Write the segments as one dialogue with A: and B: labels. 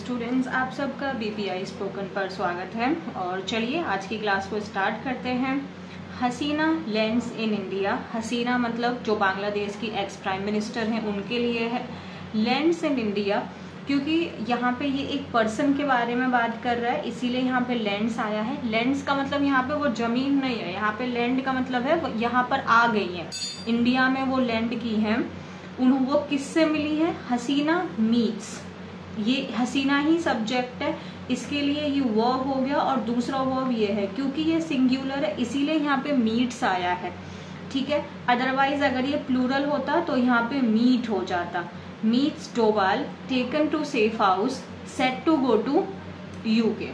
A: Students, आप सबका BPI spoken पर स्वागत है। और चलिए आज की क्लास को स्टार्ट करते हैं। हसीना लैंड्स इन इंडिया। हसीना मतलब जो बांग्लादेश की एक्स प्राइम मिनिस्टर हैं उनके लिए है। लैंड्स इन इंडिया क्योंकि यहाँ पे ये एक पर्सन के बारे में बात कर रहा है, इसीलिए यहाँ पे लैंड्स आया है। लैंड्स का मतलब यहाँ पे वो जमीन नहीं है, यहाँ पे लैंड का मतलब है यहाँ पर आ गई है, इंडिया में वो लैंड की है। वो किससे मिली है? हसीना मीट्स, ये हसीना ही सब्जेक्ट है, इसके लिए ये वर्ब हो गया। और दूसरा वर्ब ये है क्योंकि ये सिंगुलर है इसीलिए यहाँ पे मीट्स आया है, ठीक है। अदरवाइज अगर ये प्लूरल होता तो यहाँ पे मीट हो जाता। Meets Doval taken to safe house set to go to UK.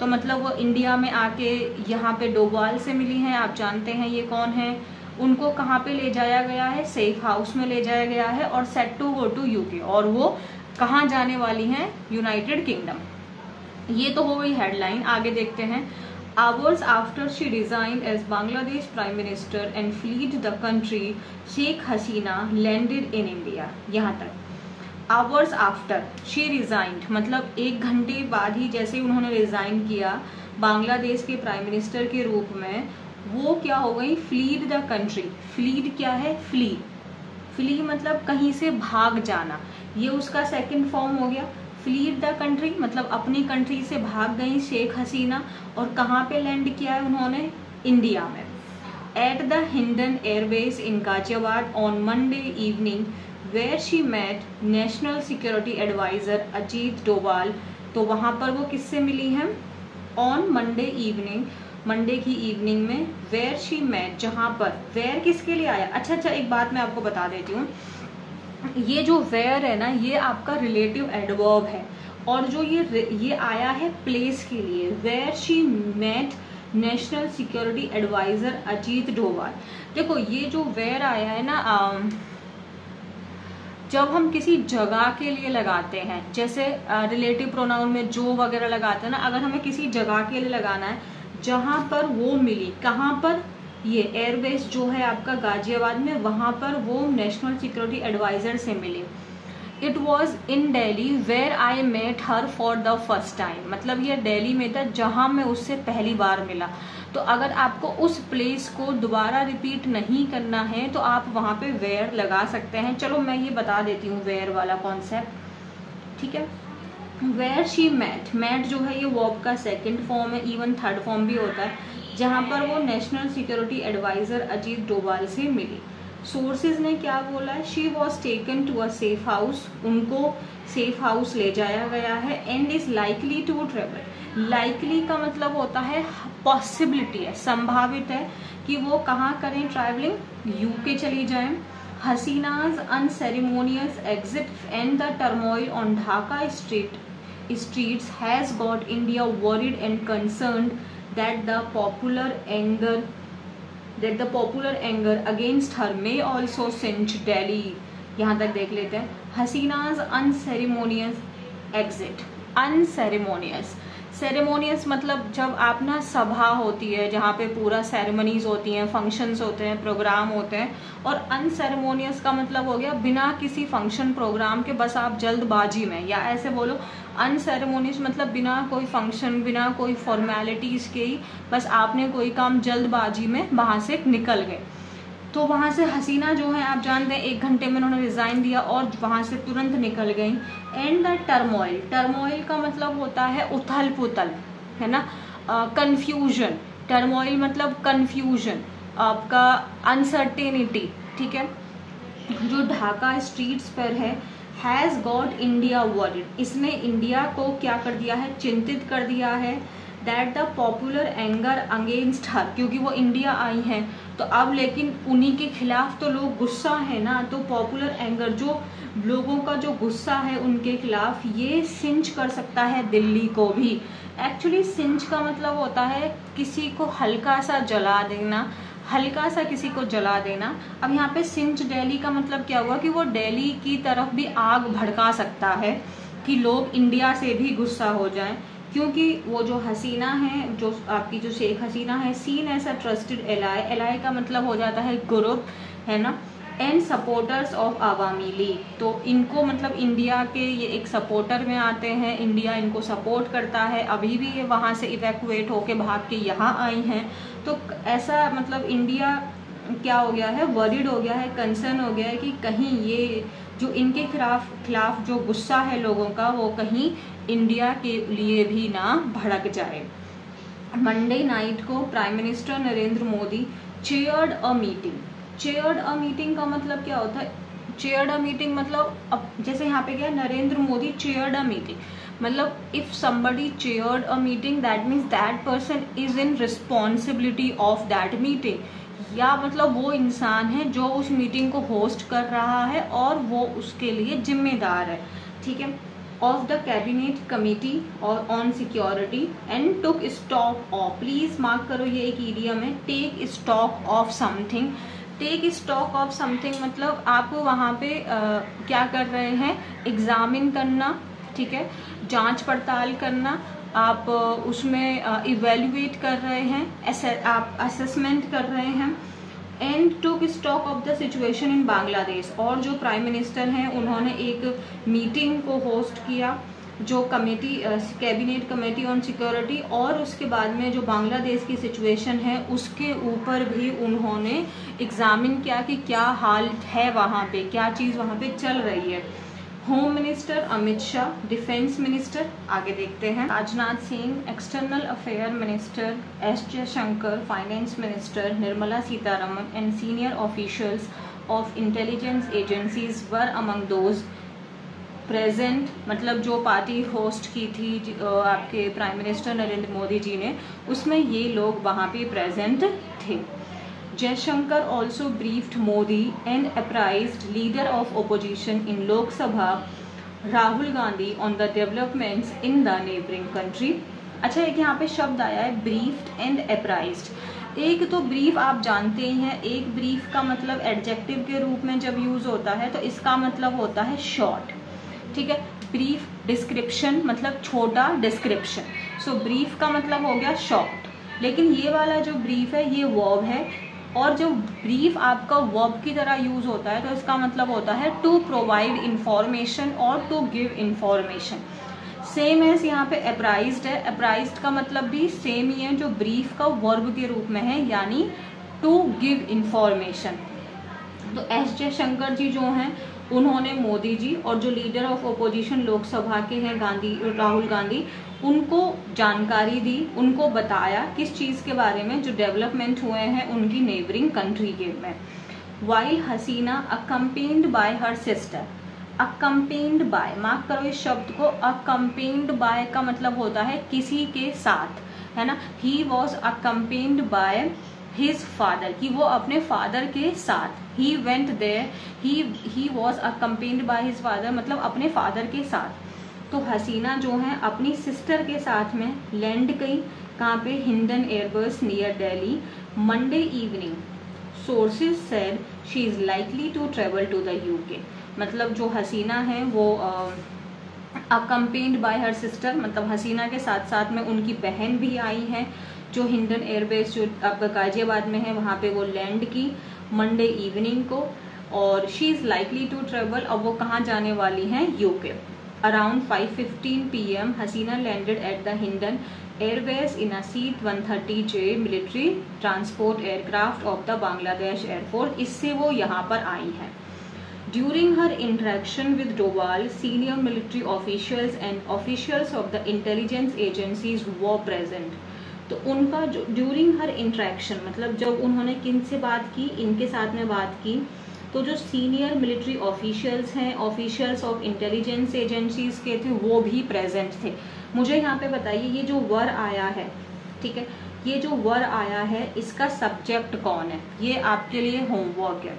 A: तो मतलब वो इंडिया में आके यहाँ पे डोवाल से मिली हैं, आप जानते हैं ये कौन है। उनको कहाँ पे ले जाया गया है? सेफ हाउस में ले जाया गया है। और set to go to UK, और वो कहाँ जाने वाली हैं? United Kingdom. ये तो हो गई हेडलाइन। आगे देखते हैं। Hours after she resigned as Bangladesh prime minister and fled the country, Sheikh Hasina landed in India. यहाँ तक आवर्स आफ्टर शी रिजाइंड मतलब 1 घंटे बाद ही जैसे ही उन्होंने रिजाइन किया बांग्लादेश के प्राइम मिनिस्टर के रूप में, वो क्या हो गई? Fled the country. फ्लीड क्या है? फ्ली। फ्ली मतलब कहीं से भाग जाना, ये उसका सेकंड फॉर्म हो गया। फ्लीड द कंट्री मतलब अपनी कंट्री से भाग गई शेख हसीना। और कहाँ पे लैंड किया है उन्होंने? इंडिया में। At the Hindon airbase in Ghaziabad on Monday evening where she met national security adviser Ajit Doval. तो वहाँ पर वो किससे मिली हैं? ऑन मंडे इवनिंग, मंडे की इवनिंग में। वेयर शी मेट, जहाँ पर। वेयर किसके लिए आया? अच्छा, एक बात मैं आपको बता देती हूँ। ये जो वेयर है ना, ये आपका रिलेटिव एडवर्ब है, और जो ये आया है प्लेस के लिए। Where she met national security adviser Ajit Doval. देखो ये जो वेयर आया है ना, जब हम किसी जगह के लिए लगाते हैं, जैसे रिलेटिव प्रोनाउन में जो वगैरह लगाते हैं ना, अगर हमें किसी जगह के लिए लगाना है जहां पर वो मिली, कहाँ पर? ये एयरबेस जो है आपका गाजियाबाद में, वहां पर वो नेशनल सिक्योरिटी एडवाइजर से मिली। It was in Delhi where I met her for the first time. मतलब ये दिल्ली में था जहां मैं उससे पहली बार मिला। तो अगर आपको उस प्लेस को दोबारा रिपीट नहीं करना है तो आप वहां पे वेयर लगा सकते हैं। चलो मैं ये बता देती हूँ वेयर वाला कॉन्सेप्ट, ठीक है। वेयर शी मेट, मेट जो है ये वर्ब का सेकंड फॉर्म है, इवन थर्ड फॉर्म भी होता है, जहां पर वो national security adviser Ajit Doval से मिली। सोर्सेज ने क्या बोला है? She was taken to a safe house, उनको सेफ हाउस ले जाया गया है। And is likely to travel. Likely का मतलब होता है पॉसिबिलिटी है, संभावित है कि वो कहाँ करें ट्रैवलिंग? यूके चली जाएं। Hasina's unceremonious exit and the turmoil on Dhaka streets has got India worried and concerned that the popular anger against her may also singe Delhi। यहाँ तक देख लेते हैं। हसीनाज अनसेरेमोनियस एग्जिट। अनसेरेमोनियस, सेरेमोनियस मतलब जब आप ना सभा होती है जहाँ पे पूरा सेरेमनीज होती हैं, फंक्शंस होते हैं, प्रोग्राम होते हैं। और अनसेरेमोनियस का मतलब हो गया बिना किसी फंक्शन प्रोग्राम के, बस आप जल्दबाजी में, या ऐसे बोलो अनसेरेमोनियस मतलब बिना कोई फंक्शन, बिना कोई फॉर्मेलिटीज के ही बस आपने कोई काम जल्दबाजी में वहां से निकल गए। तो वहां से हसीना जो है आप जानते हैं 1 घंटे में उन्होंने रिजाइन दिया और वहां से तुरंत निकल गई। एंड द टर्मोइल, टर्मोइल का मतलब होता है उथल पुथल, है ना, कंफ्यूजन। टर्मोइल मतलब कंफ्यूजन, आपका अनसर्टेनिटी, ठीक है। जो ढाका स्ट्रीट्स पर है, हैज गॉट इंडिया वॉरिड, इसने इंडिया को क्या कर दिया है? चिंतित कर दिया है। That the popular anger against her, क्योंकि वो इंडिया आई हैं तो अब लेकिन उन्हीं के खिलाफ तो लोग गुस्सा है ना, तो पॉपुलर एंगर, जो लोगों का जो गुस्सा है उनके खिलाफ, ये सिंच कर सकता है दिल्ली को भी। एक्चुअली सिंच का मतलब होता है किसी को हल्का सा जला देना, हल्का सा किसी को जला देना। अब यहाँ पे सिंच दिल्ली का मतलब क्या हुआ कि वो दिल्ली की तरफ भी आग भड़का सकता है कि लोग इंडिया से भी गुस्सा हो जाएं। क्योंकि वो जो हसीना है, जो आपकी जो शेख हसीना है, seen as a trusted ally, ally का मतलब हो जाता है ग्रुप, है ना। And supporters of Awami League. तो इनको मतलब इंडिया के ये एक सपोर्टर में आते हैं, इंडिया इनको सपोर्ट करता है। अभी भी ये वहाँ से इवैक्यूएट होके भाग के यहाँ आई हैं। तो ऐसा मतलब इंडिया क्या हो गया है, वरीड हो गया है, कंसर्न हो गया है कि कहीं ये जो इनके खिलाफ जो गुस्सा है लोगों का वो कहीं इंडिया के लिए भी ना भड़क जाए। मंडे नाइट को prime minister Narendra Modi chaired a meeting. Chaired a meeting का मतलब क्या होता है? चेयर्ड अ मीटिंग मतलब अब जैसे यहाँ पे क्या है, Narendra Modi chaired a meeting, मतलब if somebody chaired a meeting that means that person is in responsibility of that meeting, या मतलब वो इंसान है जो उस मीटिंग को होस्ट कर रहा है और वो उसके लिए जिम्मेदार है, ठीक है। ऑफ द कैबिनेट कमिटी और on security and took stock of, please mark करो ये एक ईडियम है, take stock of something. Take stock of something मतलब आप वहाँ पे क्या कर रहे हैं, एग्जामिन करना, ठीक है, जांच पड़ताल करना, आप उसमें इवेल्युएट कर रहे हैं, आप असेसमेंट कर रहे हैं। And took stock of the situation in Bangladesh, और जो प्राइम मिनिस्टर हैं उन्होंने एक मीटिंग को होस्ट किया जो committee cabinet committee on security, और उसके बाद में जो बांग्लादेश की सिचुएशन है उसके ऊपर भी उन्होंने एग्जामिन किया कि क्या हाल है वहाँ पे, क्या चीज़ वहाँ पे चल रही है। Home minister Amit Shah, defence minister आगे देखते हैं, Rajnath Singh, external affair minister S Jaishankar, finance minister Nirmala Sitharaman and senior officials of intelligence agencies were among those present. मतलब जो पार्टी होस्ट की थी आपके प्राइम मिनिस्टर नरेंद्र मोदी जी ने, उसमें ये लोग वहाँ पे प्रेजेंट थे। Jaishankar also briefed Modi and apprised leader of opposition in Lok Sabha Rahul Gandhi on the developments in the neighboring country। अच्छा, एक यहाँ पे शब्द आया है briefed and apprised। एक तो ब्रीफ आप जानते ही हैं, एक ब्रीफ का मतलब एडजेक्टिव के रूप में जब यूज होता है तो इसका मतलब होता है शॉर्ट, ठीक है। ब्रीफ डिस्क्रिप्शन मतलब छोटा डिस्क्रिप्शन, सो ब्रीफ का मतलब हो गया शॉर्ट। लेकिन ये वाला जो ब्रीफ है ये वर्ब है, और जो ब्रीफ आपका वर्ब की तरह यूज होता है तो इसका मतलब होता है टू प्रोवाइड इंफॉर्मेशन और to give information. Same as यहाँ पे अप्राइज्ड है, अप्राइज्ड का मतलब भी सेम ही है जो ब्रीफ का वर्ब के रूप में है, यानी टू गिव इंफॉर्मेशन। तो एस जयशंकर जी जो हैं उन्होंने मोदी जी और जो लीडर ऑफ ओपोजिशन लोकसभा के हैं राहुल गांधी, उनको जानकारी दी, उनको बताया किस चीज़ के बारे में, जो डेवलपमेंट हुए हैं उनकी नेबरिंग कंट्री के में। While Hasina accompanied by her sister, accompanied by, mark करो इस शब्द को, अकम्पेन्ड बाय का मतलब होता है किसी के साथ, है ना। He was accompanied by his father, कि वो अपने फादर के साथ, he went there, he was accompanied by his father मतलब अपने फादर के साथ। तो हसीना जो है अपनी सिस्टर के साथ में लैंड गई, कहाँ पे, Hindon airbase near Delhi, Monday evening. Sources said she is likely to travel to the UK, मतलब जो हसीना है वो अकम्पेन्ड बाय हर सिस्टर, मतलब हसीना के साथ साथ में उनकी बहन भी आई हैं जो हिंडन एयरबेस जो आपका गाजियाबाद में है वहाँ पे वो लैंड की मंडे इवनिंग को, और she is likely to travel, अब वो कहाँ जाने वाली हैं, UK. Around 5:15 PM Hasina landed at the Hindon airbase in a C-130J military transport aircraft of the Bangladesh air force, इससे वो यहाँ पर आई हैं। During her interaction with Doval, senior military officials and officials of the intelligence agencies were present। तो उनका जो during her interaction मतलब जब उन्होंने किन से बात की, इनके साथ में बात की, तो जो सीनियर मिलिट्री ऑफिशियल्स हैं, ऑफिशियल्स ऑफ इंटेलिजेंस एजेंसीज के थे, वो भी प्रेजेंट थे। मुझे यहाँ पे बताइए ये जो वर आया है, ठीक है, ये जो वर आया है इसका सब्जेक्ट कौन है, ये आपके लिए होमवर्क है।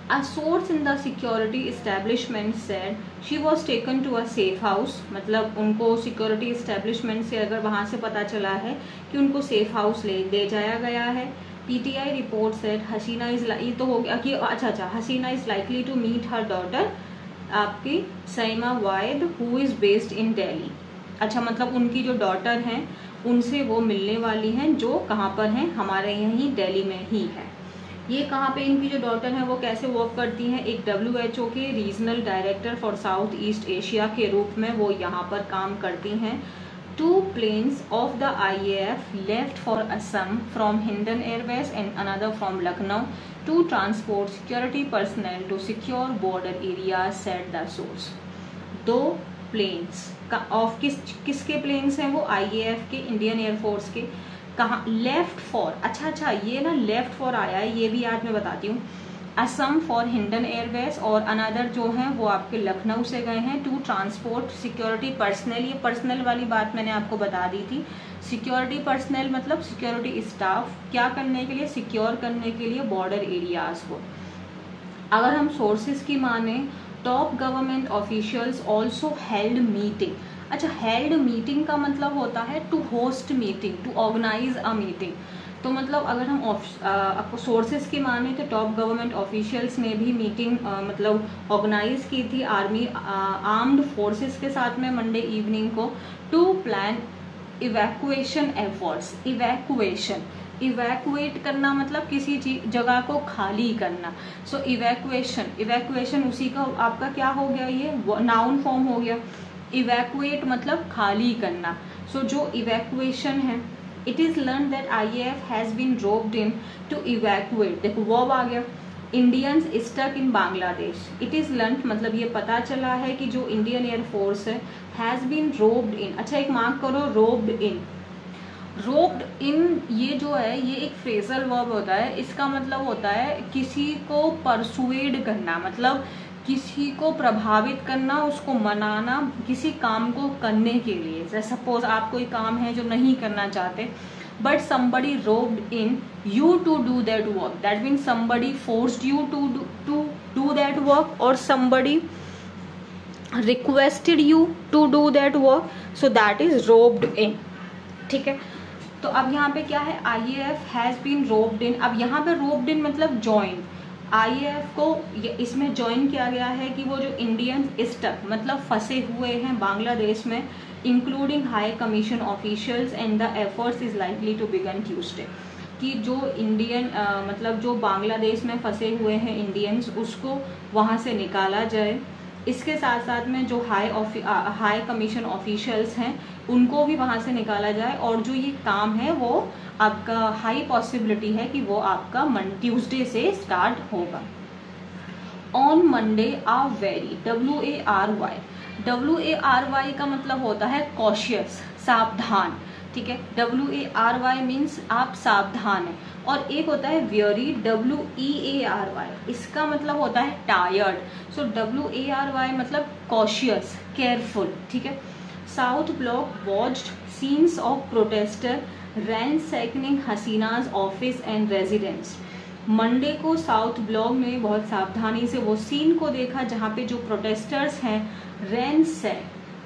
A: A source in the security establishment said she was taken to a safe house, मतलब उनको सिक्योरिटी एस्टेब्लिशमेंट से अगर वहाँ से पता चला है कि उनको सेफ हाउस ले जाया गया है। PTI report said Hasina is, ये तो हो गया कि अच्छा Hasina is likely to meet her daughter आपकी Saima Wazed who is based in Delhi. अच्छा, मतलब उनकी जो डॉटर हैं उनसे वो मिलने वाली हैं जो कहाँ पर हैं, हमारे यहीं दिल्ली में ही है। ये कहाँ पे इनकी जो डॉटर है वो कैसे वर्क करती हैं, एक WHO के regional director for south east Asia के रूप में वो यहाँ पर काम करती हैं। 2 planes of the IAF left for Assam from Hindan Airways and another from Lucknow to transport security personnel to secure border areas, said the source. 2 planes का ऑफ किसके प्लेन्स हैं, वो IAF के, इंडियन एयरफोर्स के। कहाँ left for, अच्छा ये ना लेफ्ट फॉर आया है, ये भी आज मैं बताती हूँ। असम फॉर हिंडन एयरवेज और अनदर जो हैं वो आपके लखनऊ से गए हैं टू ट्रांसपोर्ट सिक्योरिटी पर्सनल। ये पर्सनल वाली बात मैंने आपको बता दी थी। सिक्योरिटी पर्सनल मतलब सिक्योरिटी स्टाफ, क्या करने के लिए, सिक्योर करने के लिए बॉर्डर एरियाज को। अगर हम सोर्सेज की माने, top government officials also held meeting. अच्छा, हेल्ड मीटिंग का मतलब होता है to host meeting, to organise a meeting. तो मतलब अगर हम आपको सोर्सेज की माने तो टॉप गवर्नमेंट ऑफिशियल्स ने भी मीटिंग मतलब ऑर्गेनाइज की थी आर्मी आर्म्ड फोर्सेस के साथ में मंडे इवनिंग को, to plan evacuation efforts. Evacuate करना मतलब किसी जगह को खाली करना। सो इवैक्यूएशन उसी का आपका क्या हो गया, ये नाउन फॉर्म हो गया। इवैक्यूएट मतलब खाली करना। सो जो इवैक्यूएशन है, it is learn that IAF has been roped in to evacuate, देखो वर्ब आ गया, Indians stuck in Bangladesh. It is learn मतलब ये पता चला है कि जो इंडियन एयरफोर्स है हैज बीन रोप्ड इन। अच्छा एक मार्क करो, रोप्ड इन ये जो है ये एक फ्रेजल वर्ब होता है। इसका मतलब होता है किसी को परसुएड करना, मतलब किसी को प्रभावित करना, उसको मनाना किसी काम को करने के लिए। जैसे सपोज आप कोई काम है जो नहीं करना चाहते, but somebody roped in you to do that work, that means somebody forced you to do that work, or somebody requested you to do that work, so that is roped in। ठीक है, तो अब यहाँ पे क्या है, IAF has been roped इन। अब यहाँ पे रोप्ड इन मतलब ज्वाइन, IAF को इसमें ज्वाइन किया गया है कि वो जो इंडियन स्टक मतलब फंसे हुए हैं बांग्लादेश में, including high commission officials, and the efforts is likely to begin Tuesday. कि जो इंडियन मतलब जो बांग्लादेश में फंसे हुए हैं इंडियंस, उसको वहाँ से निकाला जाए। इसके साथ साथ में जो हाई कमीशन ऑफिशियल्स हैं उनको भी वहाँ से निकाला जाए, और जो ये काम है वो आपका हाई पॉसिबिलिटी है कि वो आपका ट्यूसडे से स्टार्ट होगा। On Monday a wary, WARY का मतलब होता है कॉशियस, सावधान। ठीक है, WARY मीन्स आप सावधान हैं। और एक होता है वेरी, WEARY, इसका मतलब होता है टायर्ड। सो WARY मतलब कॉशियस, केयरफुल। ठीक है, South Block watched scenes of protester ransacking Hasina's office and residence. Monday को साउथ ब्लॉक में बहुत सावधानी से वो सीन को देखा जहाँ पे जो प्रोटेस्टर्स हैं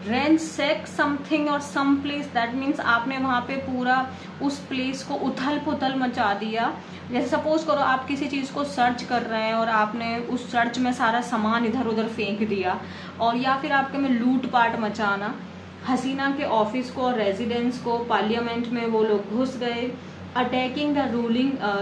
A: रैंसैक समथिंग और सम प्लेस, दैट मीन्स आपने वहाँ पे पूरा उस प्लेस को उथल पुथल मचा दिया। जैसे सपोज करो आप किसी चीज़ को सर्च कर रहे हैं और आपने उस सर्च में सारा सामान इधर उधर फेंक दिया, और या फिर आपके में लूट पाट मचाना। हसीना के ऑफिस को और रेजिडेंस को, पार्लियामेंट में वो लोग घुस गए। अटैकिंग द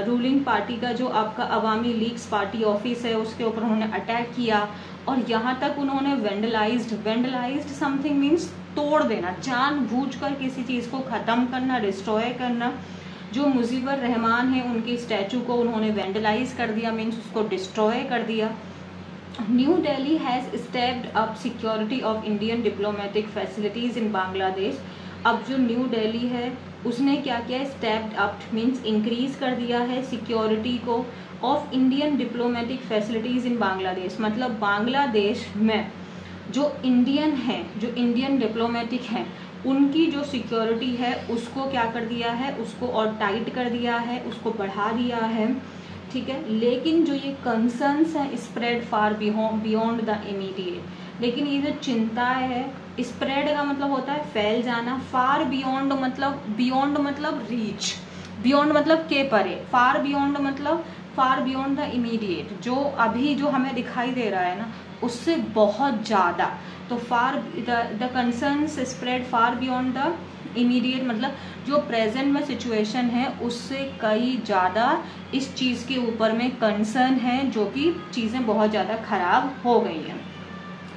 A: रूलिंग पार्टी का जो आपका अवामी लीग्स पार्टी ऑफिस है उसके ऊपर उन्होंने अटैक किया, और यहाँ तक उन्होंने वेंडलाइज्ड समथिंग मीन्स तोड़ देना, जानबूझकर किसी चीज़ को ख़त्म करना, डिस्ट्रॉय करना। जो मुजीबर रहमान है उनके स्टैचू को उन्होंने वेंडलाइज कर दिया, मीन्स उसको डिस्ट्रॉय कर दिया। New Delhi has stepped up security of Indian diplomatic facilities इन बांग्लादेश। अब जो न्यू दिल्ली है उसने क्या किया, स्टेप्ड अप मीन्स इंक्रीज कर दिया है सिक्योरिटी को ऑफ इंडियन डिप्लोमेटिक फैसिलिटीज़ इन बांग्लादेश। मतलब बांग्लादेश में जो इंडियन हैं, जो इंडियन डिप्लोमेटिक हैं, उनकी जो सिक्योरिटी है उसको क्या कर दिया है, उसको और टाइट कर दिया है, उसको बढ़ा दिया है। ठीक है, लेकिन जो ये कंसर्न्स हैं spread far beyond the immediate. लेकिन ये जो चिंता है, स्प्रेड का मतलब होता है फैल जाना, फार बियॉन्ड मतलब रीच, बियॉन्ड मतलब के परे, फार बियॉन्ड मतलब फार बियॉन्ड द इमीडिएट, जो अभी जो हमें दिखाई दे रहा है ना उससे बहुत ज़्यादा। तो far the concerns spread far beyond the immediate मतलब जो प्रेजेंट में सिचुएशन है उससे कई ज़्यादा इस चीज़ के ऊपर में कंसर्न है, जो कि चीज़ें बहुत ज़्यादा ख़राब हो गई हैं।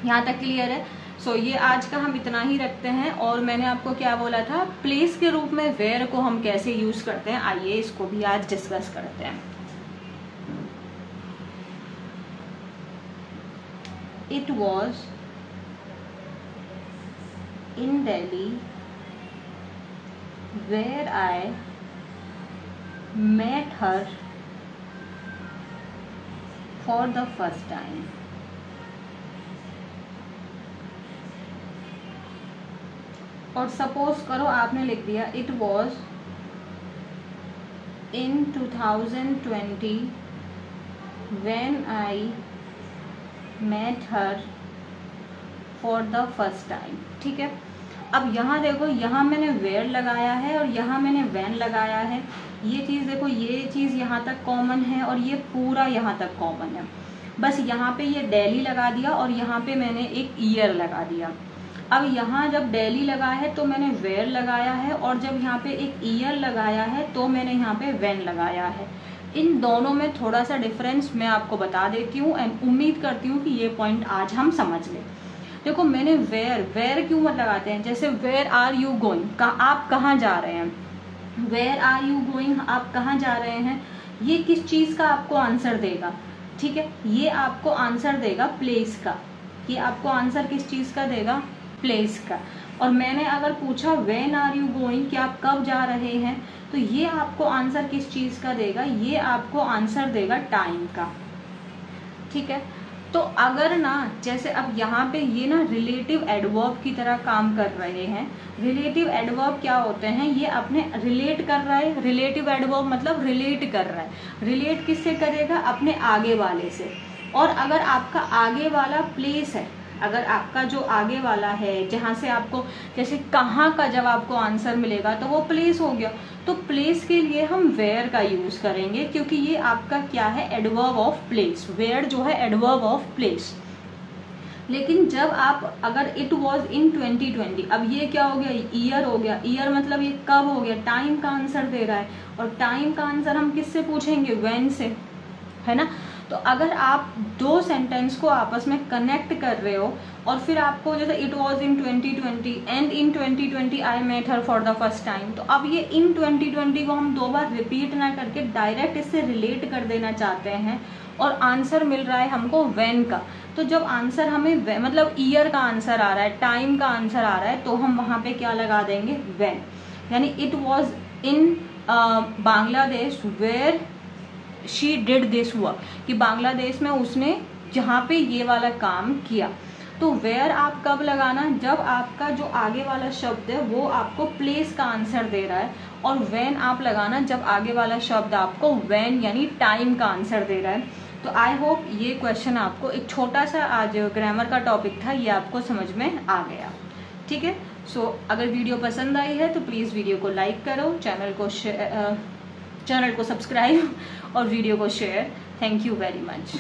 A: यहाँ तक क्लियर है? सो ये आज का हम इतना ही रखते हैं। और मैंने आपको क्या बोला था, प्लेस के रूप में वेयर को हम कैसे यूज़ करते हैं, आइए इसको भी आज डिस्कस करते हैं। It was in Delhi where I met her for the first time. और सपोज करो आपने लिख दिया it was in 2020 when I met her for the first time। ठीक है, अब यहाँ देखो, यहाँ मैंने वेयर लगाया है और यहाँ मैंने व्हेन लगाया है। ये चीज़ देखो, ये चीज़ यहाँ तक कॉमन है और ये पूरा यहाँ तक कॉमन है। बस यहाँ पे ये दिल्ली लगा दिया और यहाँ पे मैंने एक ईयर लगा दिया। अब यहाँ जब दिल्ली लगा है तो मैंने वेयर लगाया है, और जब यहाँ पे एक ईयर लगाया है तो मैंने यहाँ पे व्हेन लगाया है। इन दोनों में थोड़ा सा डिफरेंस मैं आपको बता देती हूँ एंड उम्मीद करती हूँ कि ये पॉइंट आज हम समझ लें। देखो, मैंने वेयर क्यों मत लगाते हैं, जैसे वेयर आर यू गोइंग, आप कहाँ जा रहे हैं। वेयर आर यू गोइंग, आप कहाँ जा रहे हैं, ये किस चीज़ का आपको आंसर देगा। ठीक है, ये आपको आंसर देगा प्लेस का। ये आपको आंसर किस चीज़ का देगा, प्लेस का। और मैंने अगर पूछा व्हेन आर यू गोइंग, कि आप कब जा रहे हैं, तो ये आपको आंसर किस चीज़ का देगा, ये आपको आंसर देगा टाइम का। ठीक है, तो अगर ना जैसे अब यहाँ पे ये ना रिलेटिव एडवर्ब की तरह काम कर रहे हैं। रिलेटिव एडवर्ब क्या होते हैं, ये अपने रिलेट कर रहा है। रिलेटिव एडवर्ब मतलब रिलेट कर रहा है। रिलेट किससे करेगा, अपने आगे वाले से। और अगर आपका आगे वाला प्लेस है, अगर आपका जो आगे वाला है जहाँ से आपको, जैसे कहाँ का जब आपको आंसर मिलेगा तो वो प्लेस हो गया। तो प्लेस के लिए हम वेयर का यूज करेंगे, क्योंकि ये आपका क्या है, एडवर्ब ऑफ प्लेस। वेयर जो है एडवर्ब ऑफ प्लेस। लेकिन जब आप अगर इट वॉज इन 2020, अब ये क्या हो गया, ईयर हो गया। ईयर मतलब ये कब हो गया, टाइम का आंसर दे रहा है। और टाइम का आंसर हम किससे पूछेंगे, व्हेन से, है ना। तो अगर आप दो सेंटेंस को आपस में कनेक्ट कर रहे हो और फिर आपको जैसे it was in 2020 and in 2020 I met her for the first time, तो अब ये इन 2020 को हम दो बार रिपीट ना करके डायरेक्ट इससे रिलेट कर देना चाहते हैं और आंसर मिल रहा है हमको व्हेन का। तो जब आंसर हमें मतलब ईयर का आंसर आ रहा है, टाइम का आंसर आ रहा है, तो हम वहाँ पे क्या लगा देंगे, व्हेन। यानी it was in Bangladesh where she did this work, कि बांग्लादेश में उसने जहाँ पे ये वाला काम किया। तो वेयर आप कब लगाना, जब आपका जो आगे वाला शब्द है वो आपको प्लेस का आंसर दे रहा है। और व्हेन आप लगाना जब आगे वाला शब्द आपको व्हेन यानी टाइम का आंसर दे रहा है। तो आई होप ये क्वेश्चन आपको, एक छोटा सा आज ग्रामर का टॉपिक था, ये आपको समझ में आ गया। ठीक है, सो अगर वीडियो पसंद आई है तो प्लीज़ वीडियो को लाइक करो, चैनल को सब्सक्राइब और वीडियो को share. Thank you very much.